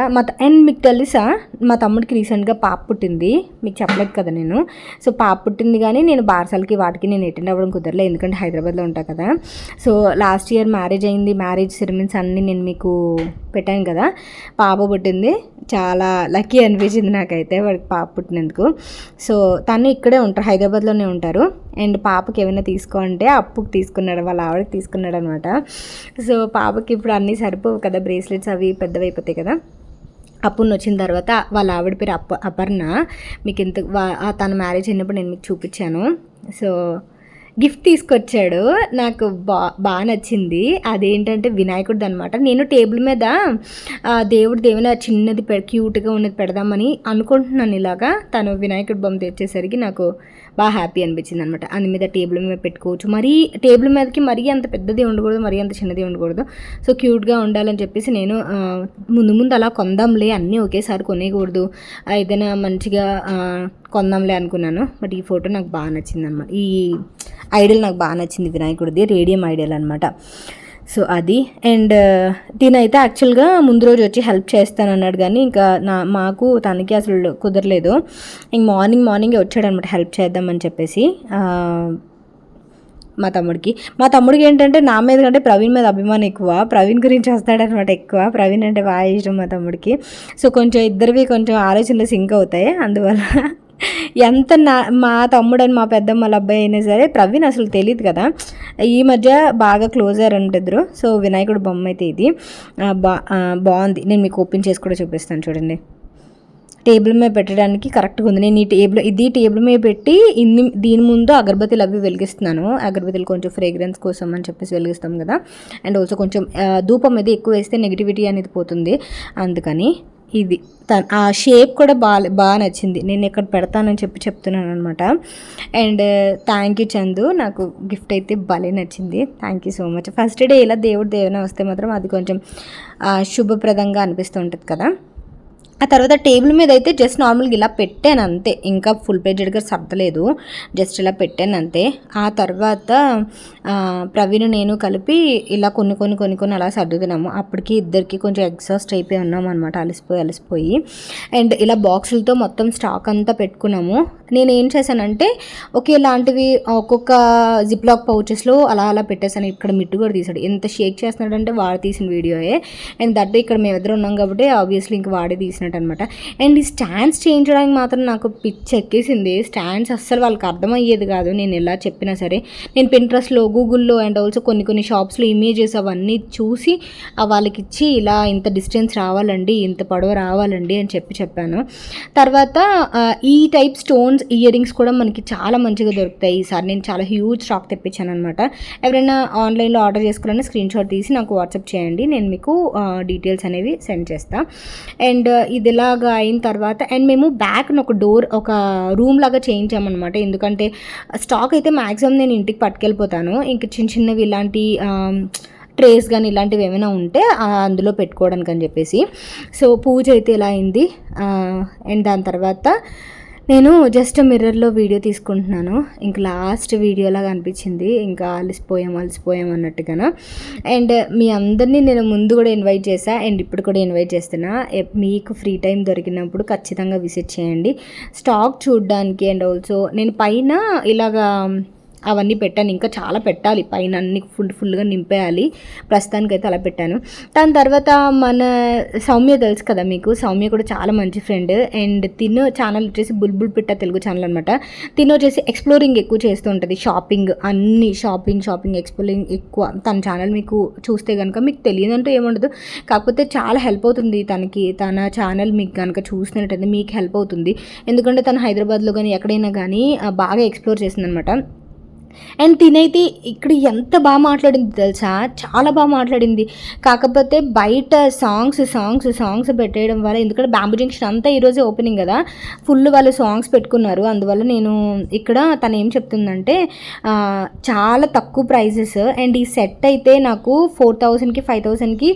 S1: అండ్ మీకు తెలుసా మా తమ్ముడికి రీసెంట్గా పాప పుట్టింది, మీకు చెప్పలేదు కదా నేను. సో పాప పుట్టింది, కానీ నేను బార్సాలకి వాటికి నేను అటెండ్ అవ్వడం కుదరలేదు, ఎందుకంటే హైదరాబాద్లో ఉంటాను కదా. సో లాస్ట్ ఇయర్ మ్యారేజ్ అయింది, మ్యారేజ్ సెరమనీస్ అన్నీ నేను మీకు పెట్టాను కదా. పాప పుట్టింది, చాలా లక్కీ అనిపించింది నాకైతే వాడికి పాప పుట్టినందుకు. సో తను ఇక్కడే ఉంటారు, హైదరాబాద్లోనే ఉంటారు. అండ్ పాపకి ఏమైనా తీసుకో అంటే అప్పుకి తీసుకున్నాడు, వాళ్ళ ఆవిడకి తీసుకున్నాడు అనమాట. సో పాపకి ఇప్పుడు అన్నీ సరిపోవు కదా, బ్రేస్లెట్స్ అవి పెద్దవి అయిపోతాయి కదా. అప్పుడు వచ్చిన తర్వాత వాళ్ళ ఆవిడ పేరు అపర్ణ. మీకు తన మ్యారేజ్ అయినప్పుడు నేను మీకు చూపించాను. సో గిఫ్ట్ తీసుకొచ్చాడు, నాకు బాగా నచ్చింది. అదేంటంటే వినాయకుడిది అనమాట. నేను టేబుల్ మీద దేవుడిది ఏమైనా చిన్నది క్యూట్గా ఉన్నది పెడదామని అనుకుంటున్నాను. ఇలాగా తను వినాయకుడి బొమ్మ తెచ్చేసరికి నాకు బాగా హ్యాపీ అనిపించింది అనమాట. అందు మీద టేబుల్ మీద పెట్టుకోవచ్చు, మరీ టేబుల్ మీదకి మరీ అంత పెద్దది ఉండకూడదు, మరీ అంత చిన్నది ఉండకూడదు. సో క్యూట్గా ఉండాలని చెప్పేసి నేను ముందు అలా కొందాంలే, అన్నీ ఒకేసారి కొనేయకూడదు, ఏదైనా మంచిగా కొందాంలే అనుకున్నాను. బట్ ఈ ఫోటో నాకు బాగా నచ్చింది అనమాట, ఈ ఐడల్ నాకు బాగా నచ్చింది, వినాయకుడిది రేడియం ఐడల్ అనమాట. సో అది. అండ్ దీనైతే యాక్చువల్గా ముందు రోజు వచ్చి హెల్ప్ చేస్తానన్నాడు, కానీ ఇంకా మాకు తనకి అసలు కుదరలేదు. ఇంక మార్నింగే వచ్చాడనమాట హెల్ప్ చేద్దామని చెప్పేసి. మా తమ్ముడికి ఏంటంటే నా మీద కంటే ప్రవీణ్ మీద అభిమానం ఎక్కువ, ప్రవీణ్ గురించి వస్తాడనమాట ఎక్కువ. ప్రవీణ్ అంటే బాగా ఇష్టం మా తమ్ముడికి. సో కొంచెం ఇద్దరివి కొంచెం ఆలోచనలు సింక్ అవుతాయి. అందువల్ల ఎంత మా తమ్ముడని మా పెద్దమ్మ వాళ్ళ అబ్బాయి అయినా సరే ప్రవీణ్ అసలు తెలియదు కదా, ఈ మధ్య బాగా క్లోజ్ అయ్యారంట ఇద్దరు. సో వినాయకుడు బొమ్మ అయితే ఇది బాగుంది, నేను మీకు ఓపెన్ చేసి కూడా చూపిస్తాను చూడండి. టేబుల్ మీద పెట్టడానికి కరెక్ట్గా ఉంది. నేను టేబుల్ మీద పెట్టి దీని ముందు అగరబత్తీలు అవి వెలిగిస్తున్నాను. అగరబత్తీలు కొంచెం ఫ్రేగ్రెన్స్ కోసం అని చెప్పేసి వెలిగిస్తాం కదా. అండ్ ఆల్సో కొంచెం ధూపం మీద ఎక్కువ వేస్తే నెగిటివిటీ అనేది పోతుంది, అందుకని ఇది ఆ షేప్ కూడా బాగా నచ్చింది. నేను ఇక్కడ పెడతానని చెప్తున్నాను అనమాట. అండ్ థ్యాంక్ యూ చందు, నాకు గిఫ్ట్ అయితే భలే నచ్చింది. Thank you so much. First day ఇలా దేవుడిది వస్తే మాత్రం అది కొంచెం శుభప్రదంగా అనిపిస్తూ ఉంటుంది కదా. ఆ తర్వాత టేబుల్ మీద అయితే జస్ట్ నార్మల్గా ఇలా పెట్టాను అంతే, ఇంకా ఫుల్ పేజెడ్గా సర్దలేదు, జస్ట్ ఇలా పెట్టాను అంతే. ఆ తర్వాత ప్రవీణ్ నేను కలిపి ఇలా కొన్ని అలా సర్దుతున్నాము. అప్పటికి ఇద్దరికి కొంచెం ఎగ్జాస్ట్ అయిపోయి ఉన్నాము అనమాట, అలసిపోయి. అండ్ ఇలా బాక్సులతో మొత్తం స్టాక్ అంతా పెట్టుకున్నాము. నేను ఏం చేశానంటే ఒకేలాంటివి ఒక్కొక్క జిప్ లాక్ పౌచెస్లో అలా పెట్టేశాను. ఇక్కడ మిట్టు కూడా తీసాడు, ఎంత షేక్ చేస్తున్నాడంటే వాడు తీసిన వీడియోయే. అండ్ దట్ ఇక్కడ మేమిద్దరు ఉన్నాం కాబట్టి ఆబ్వియస్లీ ఇంక వాడే తీసినట్టు అనమాట. అండ్ ఈ స్టాండ్స్ చేంజ్ చేయడానికి మాత్రం నాకు పిచ్చి ఎక్కేసింది. స్టాండ్స్ అస్సలు వాళ్ళకి అర్థమయ్యేది కాదు, నేను ఎలా చెప్పినా సరే. నేను పింట్రెస్ట్లో, గూగుల్లో అండ్ ఆల్సో కొన్ని షాప్స్లో ఇమేజెస్ అవన్నీ చూసి వాళ్ళకి ఇచ్చి ఇలా ఇంత డిస్టెన్స్ రావాలండి, ఇంత పొడవు రావాలండి అని చెప్పాను. తర్వాత ఈ టైప్ స్టోన్స్ ఇయర్ రింగ్స్ కూడా మనకి చాలా మంచిగా దొరుకుతాయి. ఈసారి నేను చాలా హ్యూజ్ స్టాక్ తెప్పించాను అనమాట. ఎవరైనా ఆన్లైన్లో ఆర్డర్ చేసుకోవాలని స్క్రీన్ షాట్ తీసి నాకు వాట్సాప్ చేయండి, నేను మీకు డీటెయిల్స్ అనేవి సెండ్ చేస్తాను. అండ్ ఇది ఇలాగా అయిన తర్వాత అండ్ మేము బ్యాక్ను ఒక రూమ్ లాగా చేయించామన్నమాట. ఎందుకంటే స్టాక్ అయితే మ్యాక్సిమం నేను ఇంటికి పట్టుకెళ్ళిపోతాను, ఇంక చిన్నవి ఇలాంటి ట్రేస్ కానీ ఇలాంటివి ఏమైనా ఉంటే అందులో పెట్టుకోవడానికి అని చెప్పేసి. సో పూజ అయితే ఇలా అయింది. అండ్ దాని తర్వాత నేను జస్ట్ మిర్రర్లో వీడియో తీసుకుంటున్నాను, ఇంక లాస్ట్ వీడియోలాగా అనిపించింది, ఇంకా అలసిపోయాం అన్నట్టుగా. అండ్ మీ అందరినీ నేను ముందు కూడా ఇన్వైట్ చేశాను అండ్ ఇప్పుడు కూడా ఇన్వైట్ చేస్తున్నా. మీకు ఫ్రీ టైం దొరికినప్పుడు ఖచ్చితంగా విజిట్ చేయండి స్టాక్ చూడడానికి. అండ్ ఆల్సో నేను పైన ఇలాగా అవన్నీ పెట్టాను. ఇంకా చాలా పెట్టాలి, పైన అన్ని ఫుల్గా నింపేయాలి. ప్రస్తుతానికైతే అలా పెట్టాను. దాని తర్వాత మన సౌమ్య తెలుసు కదా మీకు, సౌమ్య కూడా చాలా మంచి ఫ్రెండ్. అండ్ తిను ఛానల్ వచ్చేసి బుల్బుల్ పిట్ట తెలుగు ఛానల్ అనమాట. తిను వచ్చేసి ఎక్స్ప్లోరింగ్ ఎక్కువ చేస్తూ ఉంటుంది, షాపింగ్ అన్ని షాపింగ్ ఎక్స్ప్లోరింగ్ ఎక్కువ. తన ఛానల్ మీకు చూస్తే కనుక మీకు తెలియదంటూ ఏముండదు, కాకపోతే చాలా హెల్ప్ అవుతుంది తనకి. తన ఛానల్ మీకు కనుక చూసినట్టయితే మీకు హెల్ప్ అవుతుంది. ఎందుకంటే తను హైదరాబాద్లో కానీ ఎక్కడైనా కానీ బాగా ఎక్స్ప్లోర్ చేసిందనమాట. అండ్ తినైతే ఇక్కడ ఎంత బాగా మాట్లాడింది తెలుసా, చాలా బాగా మాట్లాడింది. కాకపోతే బయట సాంగ్స్ పెట్టేయడం వల్ల, ఎందుకంటే బ్యాంబూ జంక్షన్ అంతా ఈరోజే ఓపెనింగ్ కదా, ఫుల్ వాళ్ళు సాంగ్స్ పెట్టుకున్నారు. అందువల్ల నేను ఇక్కడ తను ఏం చెప్తుందంటే చాలా తక్కువ ప్రైజెస్. అండ్ ఈ సెట్ అయితే నాకు 4000కి 5000కి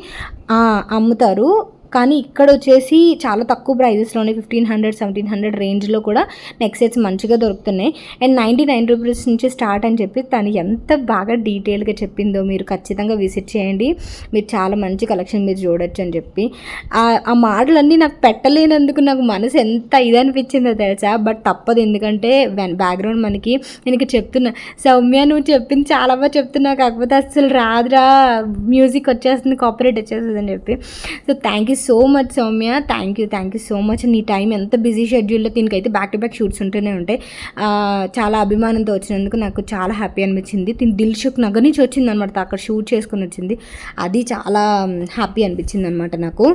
S1: అమ్ముతారు. కానీ ఇక్కడ వచ్చేసి చాలా తక్కువ ప్రైజెస్లోనే 1500 1700 రేంజ్లో కూడా నెక్ సెట్స్ మంచిగా దొరుకుతున్నాయి. అండ్ 99 రూపీస్ నుంచి స్టార్ట్ అని చెప్పి తను ఎంత బాగా డీటెయిల్గా చెప్పిందో మీరు ఖచ్చితంగా విజిట్ చేయండి. మీరు చాలా మంచి కలెక్షన్ మీరు చూడొచ్చు అని చెప్పి ఆ మాటలన్నీ నాకు పెట్టలేనందుకు నాకు మనసు ఎంత ఇది అనిపించిందో తెలుసా. బట్ తప్పదు, ఎందుకంటే బ్యాక్గ్రౌండ్ మనకి నేను చెప్తున్నా, సౌమ్య నువ్వు చెప్పింది చాలా బాగా చెప్తున్నావు, కాకపోతే అసలు రాదురా, మ్యూజిక్ వచ్చేస్తుంది, కాపరేట్ వచ్చేస్తుంది అని చెప్పి. So thank you so much Soumya, thank you so much. నీ టైం ఎంత బిజీ షెడ్యూల్లో దీనికైతే బ్యాక్ టు బ్యాక్ షూట్స్ ఉంటూనే ఉంటాయి. చాలా అభిమానంతో వచ్చినందుకు నాకు చాలా హ్యాపీ అనిపించింది. దిల్సుఖ్ నగర్ నుంచి వచ్చింది అనమాట, అక్కడ షూట్ చేసుకుని వచ్చింది, అది చాలా హ్యాపీ అనిపించింది అనమాట నాకు.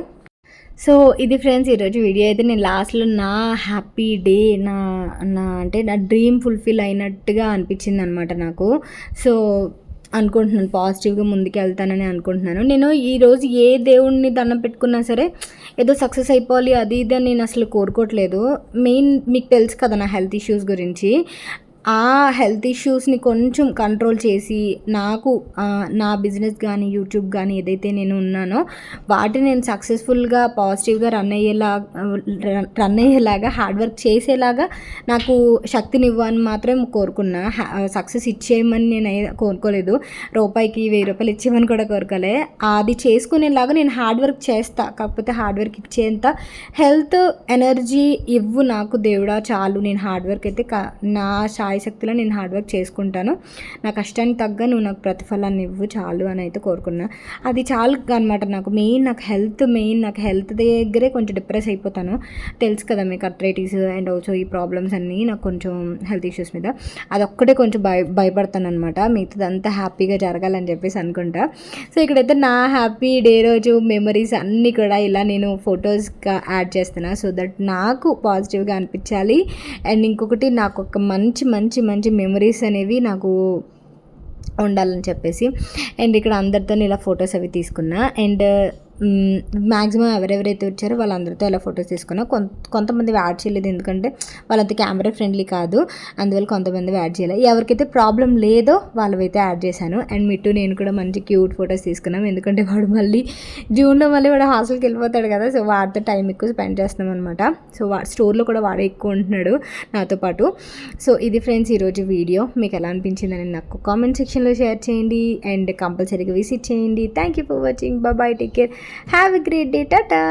S1: సో ఇది ఫ్రెండ్స్ ఈరోజు వీడియో అయితే. నేను లాస్ట్లో నా హ్యాపీ డే అంటే నా డ్రీమ్ ఫుల్ఫిల్ అయినట్టుగా అనిపించింది అనమాట నాకు. సో అనుకుంటున్నాను పాజిటివ్గా ముందుకు వెళ్తానని అనుకుంటున్నాను. నేను ఈరోజు ఏ దేవుణ్ణి దండం పెట్టుకున్నా సరే ఏదో సక్సెస్ అయిపోవాలి అది ఇది అని నేను అసలు కోరుకోవట్లేదు. మెయిన్ మీకు తెలుసు కదా నా హెల్త్ ఇష్యూస్ గురించి, ఆ హెల్త్ ఇష్యూస్ని కొంచెం కంట్రోల్ చేసి నాకు నా బిజినెస్ కానీ యూట్యూబ్ కానీ ఏదైతే నేను ఉన్నానో వాటిని నేను సక్సెస్ఫుల్గా పాజిటివ్గా రన్ అయ్యేలాగా హార్డ్ వర్క్ చేసేలాగా నాకు శక్తిని ఇవ్వని మాత్రం కోరుకున్నా. సక్సెస్ ఇచ్చేయమని నేను కోరుకోలేదు, రూపాయికి 1000 రూపాయలు ఇచ్చేయమని కూడా కోరుకోలే. అది చేసుకునేలాగా నేను హార్డ్ వర్క్ చేస్తా, కాకపోతే హార్డ్ వర్క్ ఇచ్చేంత హెల్త్ ఎనర్జీ ఇవ్వు నాకు దేవుడా చాలు. నేను హార్డ్ వర్క్ అయితే నా శక్తిలో నేను హార్డ్ వర్క్ చేసుకుంటాను, నా కష్టానికి తగ్గ నువ్వు నాకు ప్రతిఫలాన్ని ఇవ్వు చాలు అని అయితే కోరుకున్నా. అది చాలు అనమాట. నాకు నాకు హెల్త్ దగ్గరే కొంచెం డిప్రెస్ అయిపోతాను, తెలుసు కదా మీకు, అర్థరైటిస్ అండ్ ఆల్సో ఈ ప్రాబ్లమ్స్ అన్నీ నాకు కొంచెం హెల్త్ ఇష్యూస్ మీద అదొక్కటే కొంచెం భయపడతాను అనమాట. మిగతాదంతా హ్యాపీగా జరగాలని చెప్పేసి అనుకుంటా. సో ఇక్కడైతే నా హ్యాపీ డే రోజు మెమరీస్ అన్నీ కూడా ఇలా నేను ఫొటోస్గా యాడ్ చేస్తున్నా, సో దట్ నాకు పాజిటివ్గా అనిపించాలి. అండ్ ఇంకొకటి నాకు ఒక మంచి మెమరీస్ అనేవి నాకు ఉండాలని చెప్పేసి. అండ్ ఇక్కడ అందరితో ఇలా ఫొటోస్ అవి తీసుకున్నా. అండ్ మ్యాక్సిమం ఎవరెవరైతే వచ్చారో వాళ్ళందరితో ఇలా ఫొటోస్ తీసుకున్నా. కొంతమంది యాడ్ చేయలేదు, ఎందుకంటే వాళ్ళంతా కెమెరా ఫ్రెండ్లీ కాదు, అందువల్ల కొంతమంది యాడ్ చేయలేదు. ఎవరికైతే ప్రాబ్లం లేదో వాళ్ళవైతే యాడ్ చేశాను. అండ్ మిట్టు నేను కూడా మంచి క్యూట్ ఫొటోస్ తీసుకున్నాం, ఎందుకంటే వాడు మళ్ళీ జూన్లో వాడు హాస్టల్కి వెళ్ళిపోతాడు కదా, సో వాడితో టైం ఎక్కువ స్పెండ్ చేస్తున్నాం అనమాట. సో స్టోర్లో కూడా వాడే ఎక్కువ ఉంటున్నాడు నాతో పాటు. సో ఇది ఫ్రెండ్స్ ఈరోజు వీడియో. మీకు ఎలా అనిపించిందని నాకు కామెంట్ సెక్షన్లో షేర్ చేయండి అండ్ కంపల్సరీగా విజిట్ చేయండి. Thank you for watching. Bye, take care, have a great day, Tata.